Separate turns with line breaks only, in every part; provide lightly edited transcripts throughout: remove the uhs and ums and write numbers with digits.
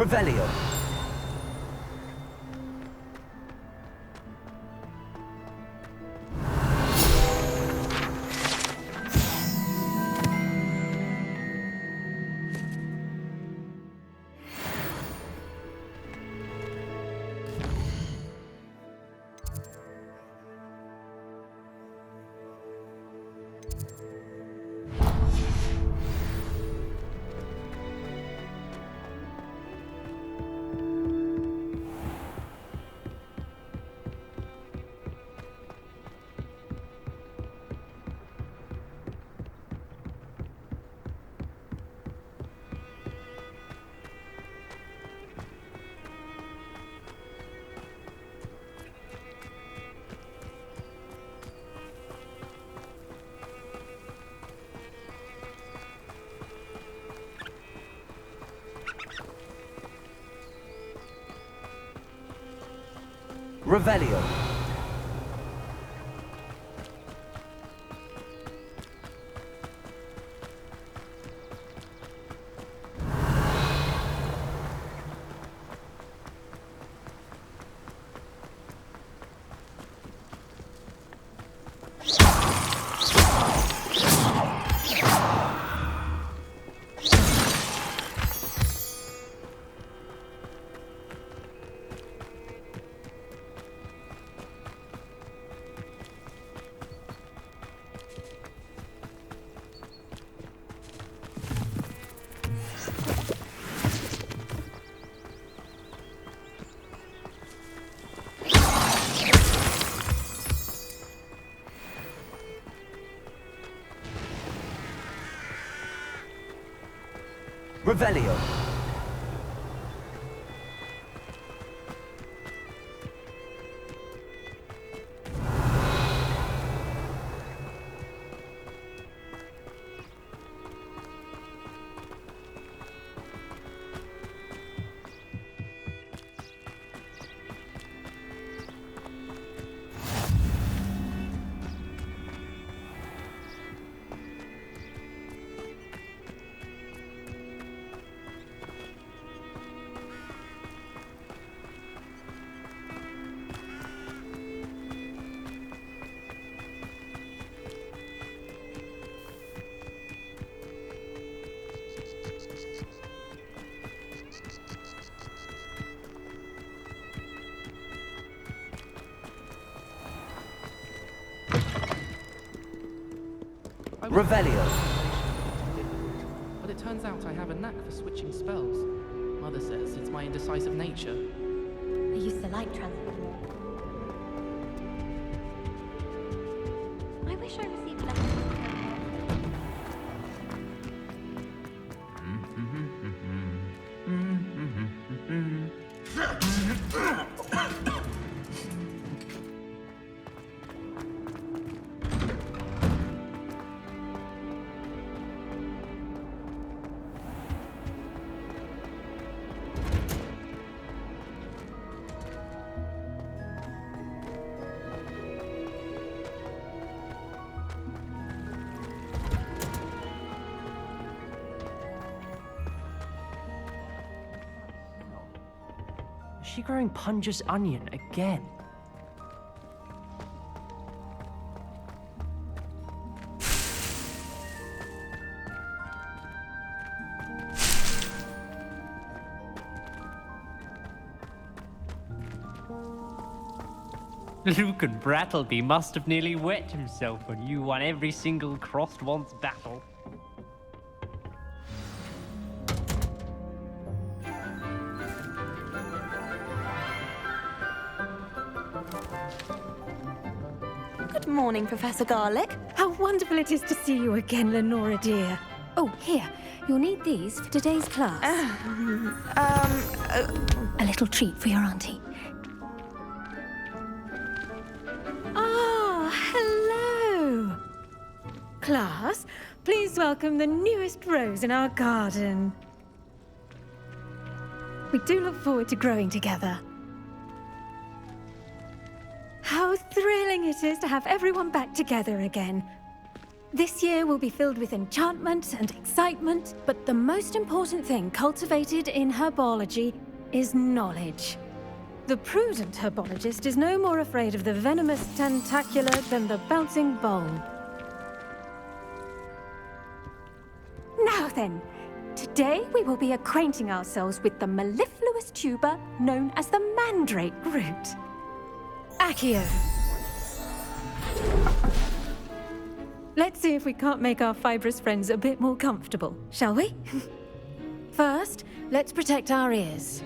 Revelio. Revelio. Revelio. Revelio.
But it turns out I have a knack for switching spells. Mother says it's my indecisive nature.
I use the light transfer. I wish I received lessons.
Is she growing Punja's onion again? Luke and Brattleby must have nearly wet himself when you won every single crossed once battle.
Good morning, Professor Garlick. How wonderful it is to see you again, Lenora dear.
Oh, here. You'll need these for today's class. A little treat for your auntie.
Ah, hello. Class, please welcome the newest rose in our garden. We do look forward to growing together. How thrilling it is to have everyone back together again. This year will be filled with enchantment and excitement, but the most important thing cultivated in herbology is knowledge. The prudent herbologist is no more afraid of the venomous tentacula than the bouncing bulb. Now then, today we will be acquainting ourselves with the mellifluous tuber known as the mandrake root. Accio. Let's see if we can't make our fibrous friends a bit more comfortable, shall we? First, let's protect our ears.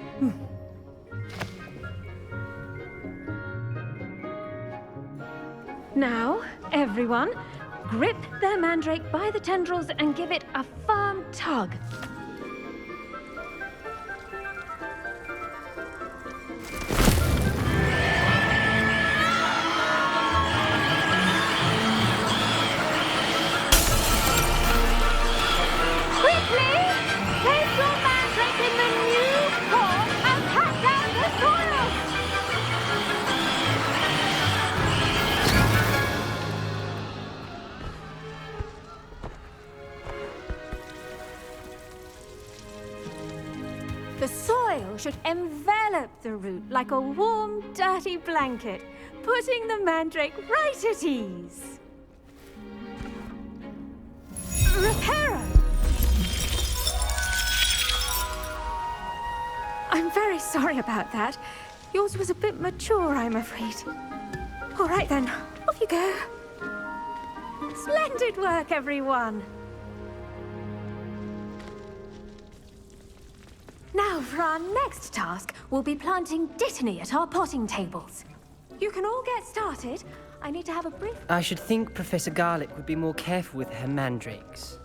Now, everyone, grip their mandrake by the tendrils and give it a firm tug. Quickly, place your mandrake in the new form and cut down the soil. The soil should envelop the root like a warm, dirty blanket, putting the mandrake right at ease. Reparo! I'm very sorry about that. Yours was a bit mature, I'm afraid. All right then, off you go. Splendid work, everyone. Now, for our next task, we'll be planting dittany at our potting tables. You can all get started. I need to have a brief...
I should think Professor Garlick would be more careful with her mandrakes.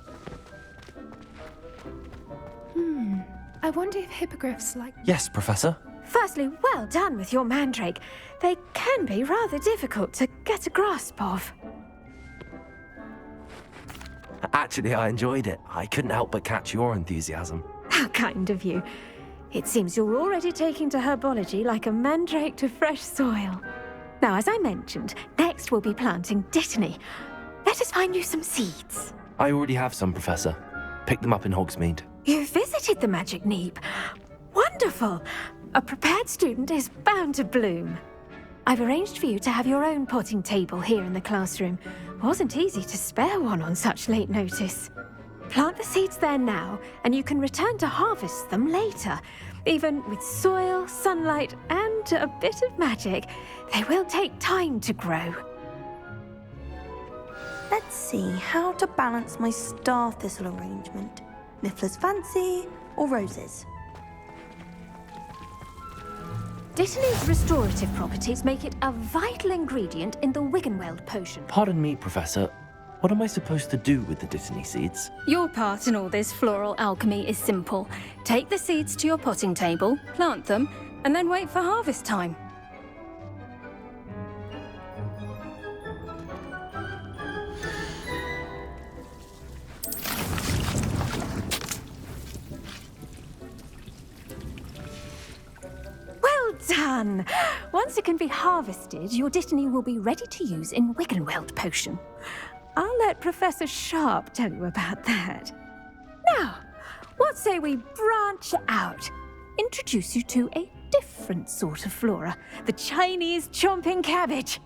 I wonder if hippogriffs like...
Yes, Professor.
Firstly, well done with your mandrake. They can be rather difficult to get a grasp of.
Actually, I enjoyed it. I couldn't help but catch your enthusiasm.
How kind of you. It seems you're already taking to herbology like a mandrake to fresh soil. Now, as I mentioned, next we'll be planting dittany. Let us find you some seeds.
I already have some, Professor. Picked them up in Hogsmeade.
You visited the Magic Neep. Wonderful! A prepared student is bound to bloom. I've arranged for you to have your own potting table here in the classroom. Wasn't easy to spare one on such late notice. Plant the seeds there now, and you can return to harvest them later. Even with soil, sunlight, and a bit of magic, they will take time to grow.
Let's see how to balance my star thistle arrangement. Niffler's fancy or roses?
Dittany's restorative properties make it a vital ingredient in the Wiggenweld potion.
Pardon me, Professor. What am I supposed to do with the dittany seeds?
Your part in all this floral alchemy is simple. Take the seeds to your potting table, plant them, and then wait for harvest time.
Well done! Once it can be harvested, your dittany will be ready to use in Wiggenweld potion. I'll let Professor Sharp tell you about that. Now, what say we branch out? Introduce you to a different sort of flora, the Chinese chomping cabbage.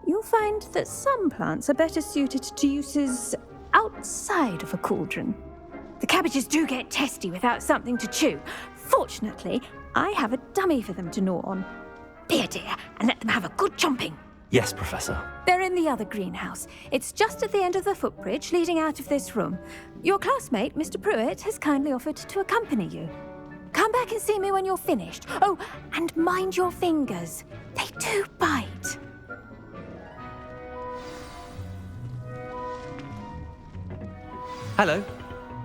You'll find that some plants are better suited to uses outside of a cauldron. The cabbages do get testy without something to chew. Fortunately, I have a dummy for them to gnaw on. Be a dear and let them have a good chomping.
Yes, Professor.
They're in the other greenhouse. It's just at the end of the footbridge leading out of this room. Your classmate, Mr. Pruitt, has kindly offered to accompany you. Come back and see me when you're finished. Oh, and mind your fingers. They do bite.
Hello.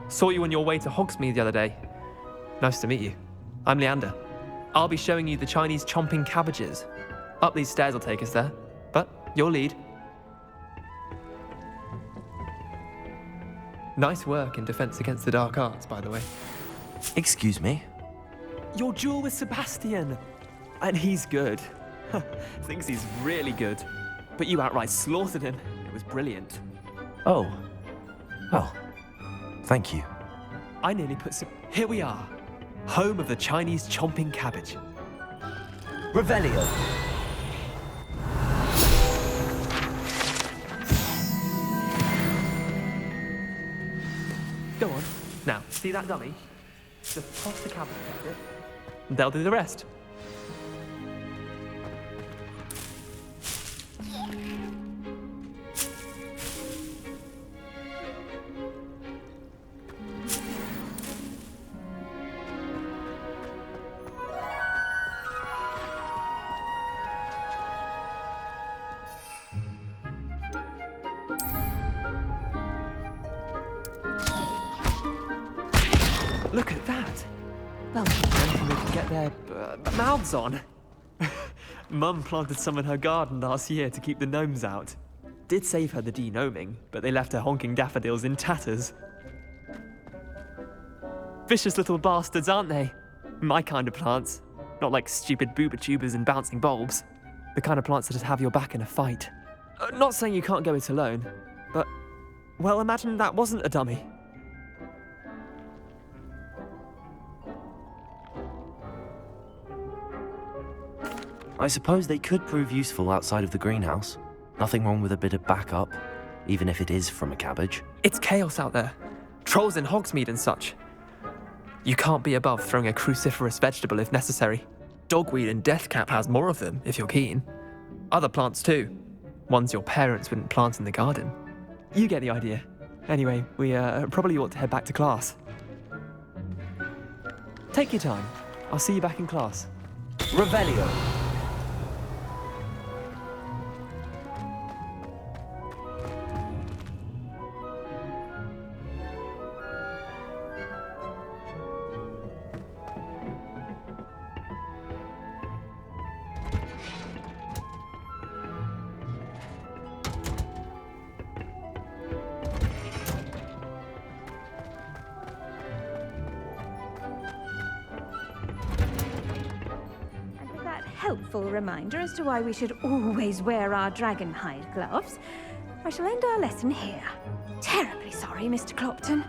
Saw you on your way to Hogsmeade the other day. Nice to meet you. I'm Leander. I'll be showing you the Chinese chomping cabbages. Up these stairs will take us there, but your lead. Nice work in Defense Against the Dark Arts, by the way.
Excuse me?
Your duel with Sebastian. And he's good. Thinks he's really good. But you outright slaughtered him. It was brilliant.
Oh. Well, thank you.
I nearly put some. Here we are, home of the Chinese chomping cabbage.
Revelio.
Go on. Now, see that dummy? Just toss the cabbage at it. They'll do the rest. Look at that! They'll keep anything they can get their mouths on. Mum planted some in her garden last year to keep the gnomes out. Did save her the de-gnoming, but they left her honking daffodils in tatters. Vicious little bastards, aren't they? My kind of plants. Not like stupid booba tubers and bouncing bulbs. The kind of plants that just have your back in a fight. Not saying you can't go it alone, but, well, imagine that wasn't a dummy.
I suppose they could prove useful outside of the greenhouse. Nothing wrong with a bit of backup, even if it is from a cabbage.
It's chaos out there. Trolls in Hogsmeade and such. You can't be above throwing a cruciferous vegetable if necessary. Dogweed and deathcap has more of them, if you're keen. Other plants too. Ones your parents wouldn't plant in the garden. You get the idea. Anyway, we probably ought to head back to class. Take your time. I'll see you back in class.
Revelio.
Helpful reminder as to why we should always wear our dragon hide gloves, I shall end our lesson here. Terribly sorry, Mr. Clopton.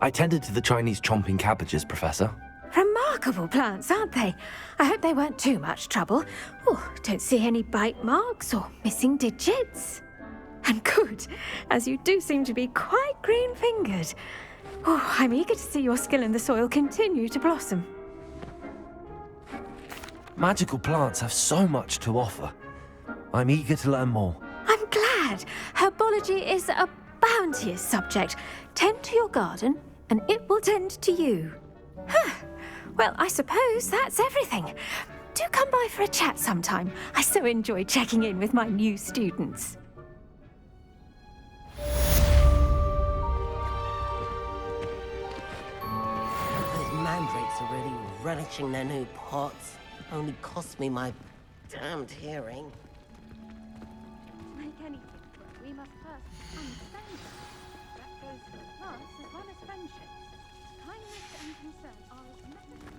I tended to the Chinese chomping cabbages, Professor.
Remarkable plants, aren't they? I hope they weren't too much trouble. Oh, don't see any bite marks or missing digits. And good, as you do seem to be quite green-fingered. Oh, I'm eager to see your skill in the soil continue to blossom.
Magical plants have so much to offer. I'm eager to learn more.
I'm glad. Herbology is a bounteous subject. Tend to your garden, and it will tend to you. Huh. Well, I suppose that's everything. Do come by for a chat sometime. I so enjoy checking in with my new students.
Those mandrakes are really relishing their new pots. Only cost me my damned hearing.
To make anything work, we must first understand it. That goes for plants as well as friendships. Kindness and concern are as necessary.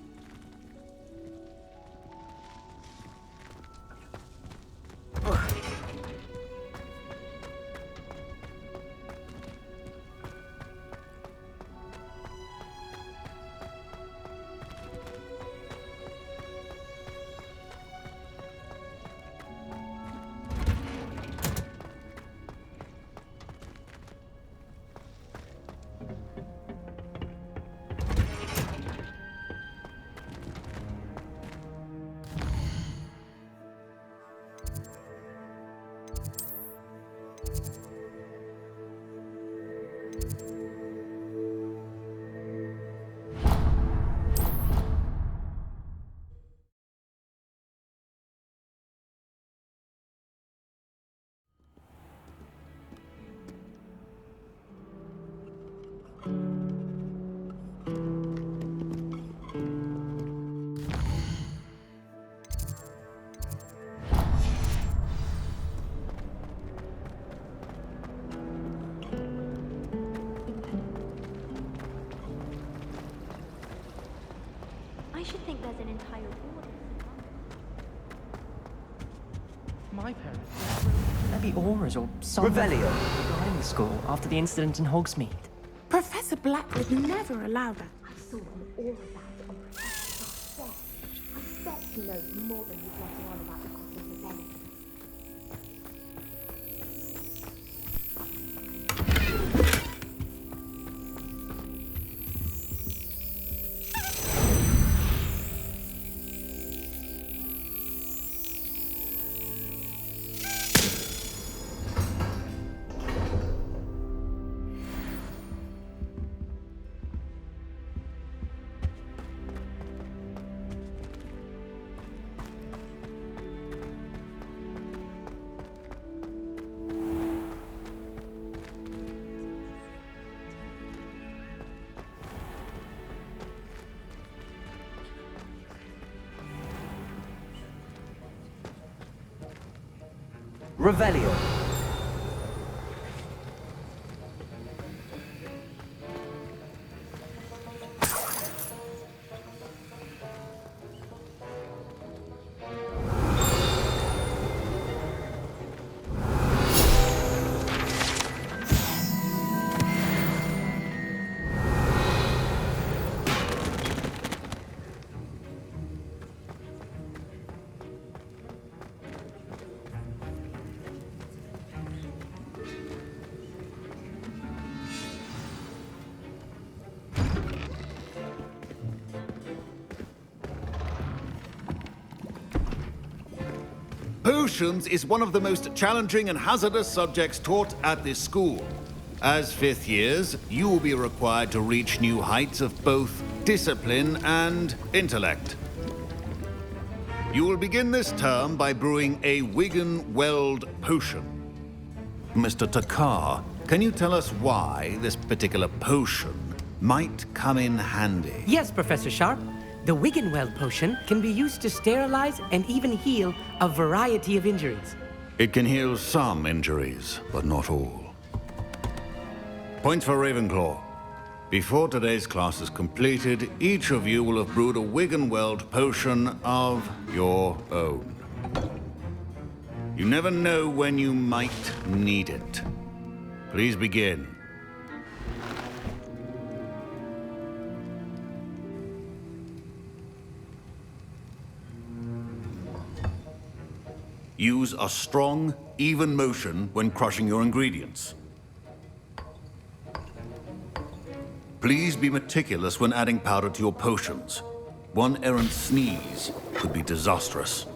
an entire ward.
My parents maybe auras or something regarding the school after the incident in Hogsmeade.
Professor Black would never allow that.
I saw them all about it on Professor Sharp's desk. I bet he knows more than he's letting on about the cost of the benefits.
Revelio.
Potions is one of the most challenging and hazardous subjects taught at this school. As fifth years, you will be required to reach new heights of both discipline and intellect. You will begin this term by brewing a Wigan-Weld potion. Mr. Takar, can you tell us why this particular potion might come in handy?
Yes, Professor Sharp. The Wigan-Weld potion can be used to sterilize and even heal a variety of injuries.
It can heal some injuries, but not all. Points for Ravenclaw. Before today's class is completed, each of you will have brewed a Wigan-Weld potion of your own. You never know when you might need it. Please begin. Use a strong, even motion when crushing your ingredients. Please be meticulous when adding powder to your potions. One errant sneeze could be disastrous.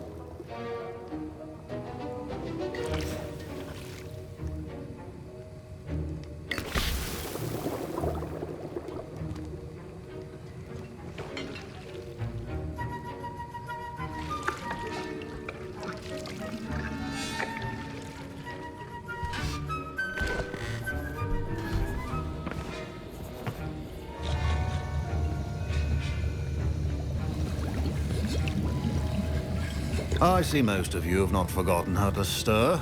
I see most of you have not forgotten how to stir.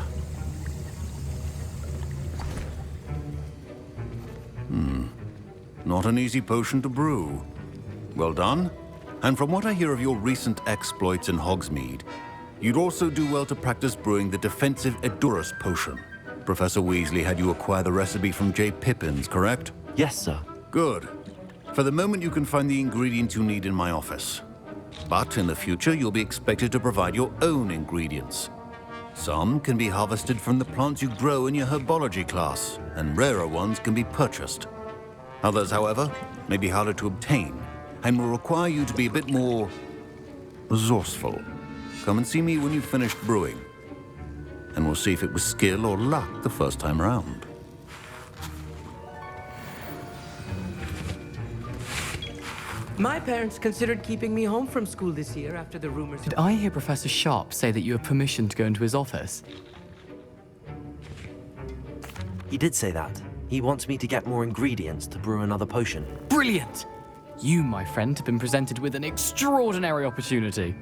Not an easy potion to brew. Well done. And from what I hear of your recent exploits in Hogsmeade, you'd also do well to practice brewing the defensive Edurus potion. Professor Weasley had you acquire the recipe from J. Pippins, correct?
Yes, sir.
Good. For the moment, you can find the ingredients you need in my office. But in the future, you'll be expected to provide your own ingredients. Some can be harvested from the plants you grow in your herbology class, and rarer ones can be purchased. Others, however, may be harder to obtain, and will require you to be a bit more resourceful. Come and see me when you've finished brewing, and we'll see if it was skill or luck the first time around.
My parents considered keeping me home from school this year after the rumors.
Did I hear Professor Sharp say that you have permission to go into his office?
He did say that. He wants me to get more ingredients to brew another potion.
Brilliant! You, my friend, have been presented with an extraordinary opportunity.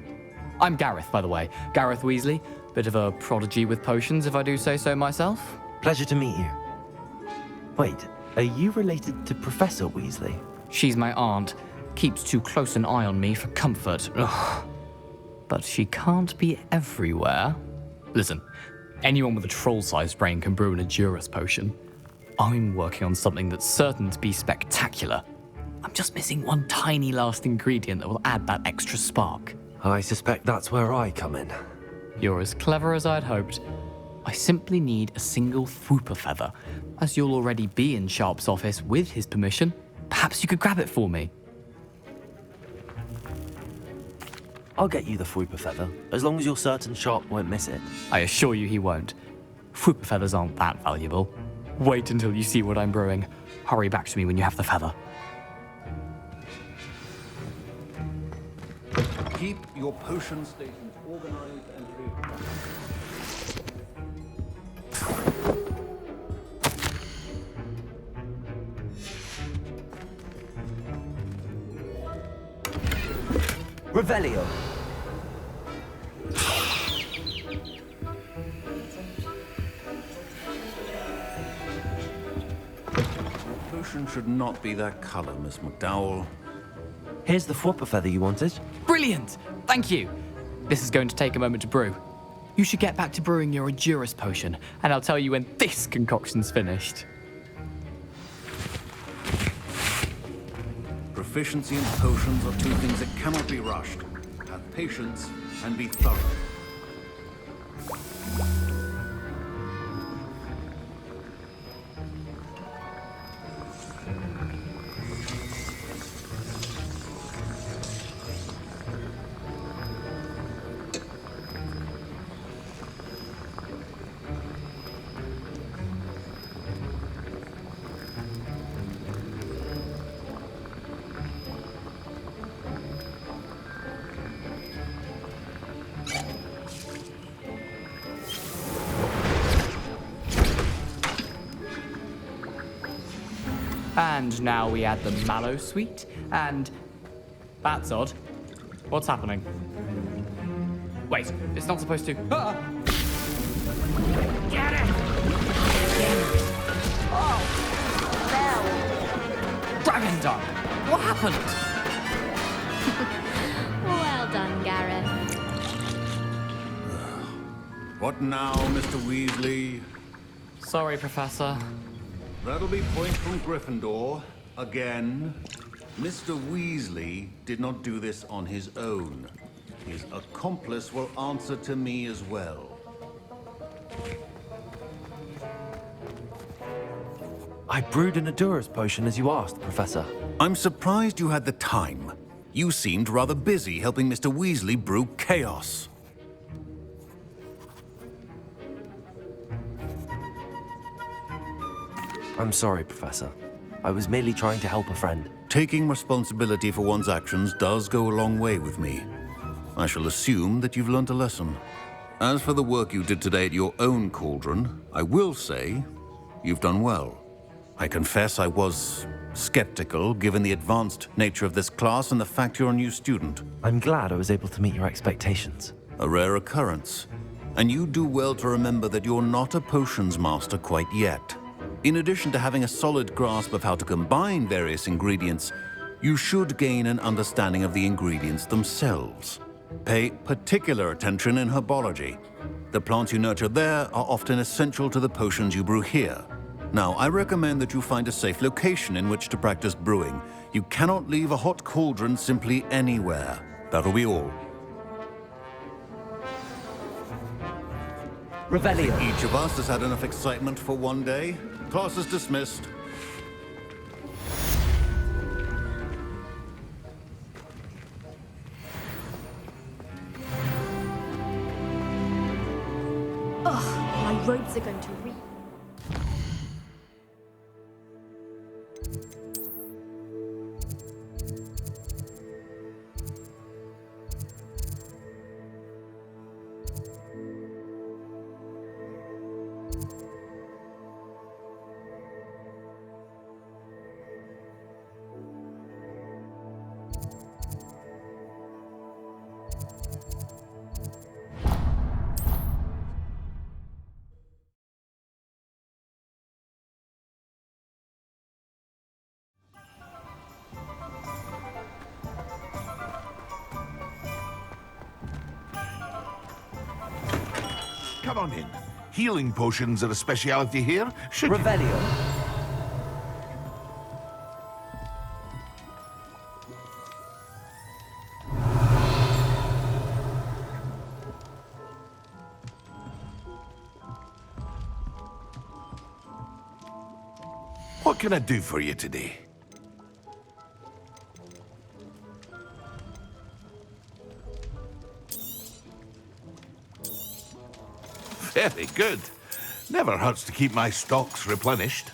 I'm Gareth, by the way. Gareth Weasley. Bit of a prodigy with potions, if I do say so myself.
Pleasure to meet you. Wait, are you related to Professor Weasley?
She's my aunt. keeps too close an eye on me for comfort. Ugh. But she can't be everywhere. Listen, anyone with a troll-sized brain can brew an Edurus potion. I'm working on something that's certain to be spectacular. I'm just missing one tiny last ingredient that will add that extra spark.
I suspect that's where I come in.
You're as clever as I'd hoped. I simply need a single Fwooper feather. As you'll already be in Sharp's office with his permission, perhaps you could grab it for me.
I'll get you the Fwooper feather, as long as you're certain Sharp won't miss it.
I assure you he won't. Fwooper feathers aren't that valuable. Wait until you see what I'm brewing. Hurry back to me when you have the feather.
Keep your potion stations organized and clear.
Revelio.
Potion should not be that color, Miss McDowell.
Here's the Fwooper feather you wanted.
Brilliant! Thank you! This is going to take a moment to brew. You should get back to brewing your Edurus potion, and I'll tell you when this concoction's finished.
Proficiency in potions are two things that cannot be rushed. Have patience and be thorough.
And now we add the mallow sweet, and... That's odd. What's happening? Wait, it's not supposed to... Ah!
Get it!
Oh! Dragon Dung! What happened?
Well done, Gareth.
What now, Mr. Weasley?
Sorry, Professor.
That'll be point from Gryffindor. Again. Mr. Weasley did not do this on his own. His accomplice will answer to me as well.
I brewed an Edurus potion as you asked, Professor.
I'm surprised you had the time. You seemed rather busy helping Mr. Weasley brew chaos.
I'm sorry, Professor. I was merely trying to help a friend.
Taking responsibility for one's actions does go a long way with me. I shall assume that you've learnt a lesson. As for the work you did today at your own cauldron, I will say you've done well. I confess I was skeptical, given the advanced nature of this class and the fact you're a new student.
I'm glad I was able to meet your expectations.
A rare occurrence. And you do well to remember that you're not a potions master quite yet. In addition to having a solid grasp of how to combine various ingredients, you should gain an understanding of the ingredients themselves. Pay particular attention in herbology. The plants you nurture there are often essential to the potions you brew here. Now, I recommend that you find a safe location in which to practice brewing. You cannot leave a hot cauldron simply anywhere. That'll be all.
Revelio.
Each of us has had enough excitement for one day. Class is dismissed.
Ugh, my robes are going to reek.
come on in. Healing potions are a speciality here. Should you...
Revelio.
What can I do for you today? Very good. Never hurts to keep my stocks replenished.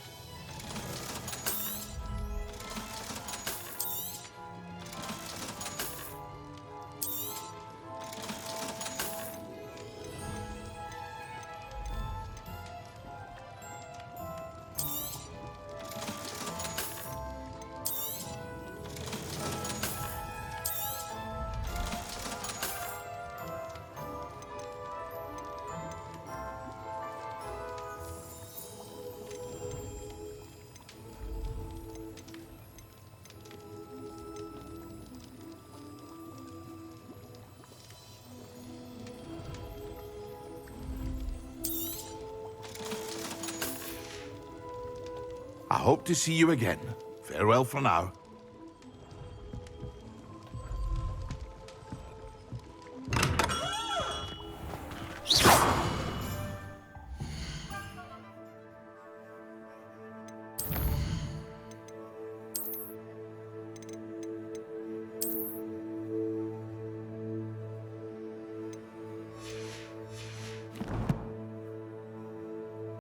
I hope to see you again. Farewell for now.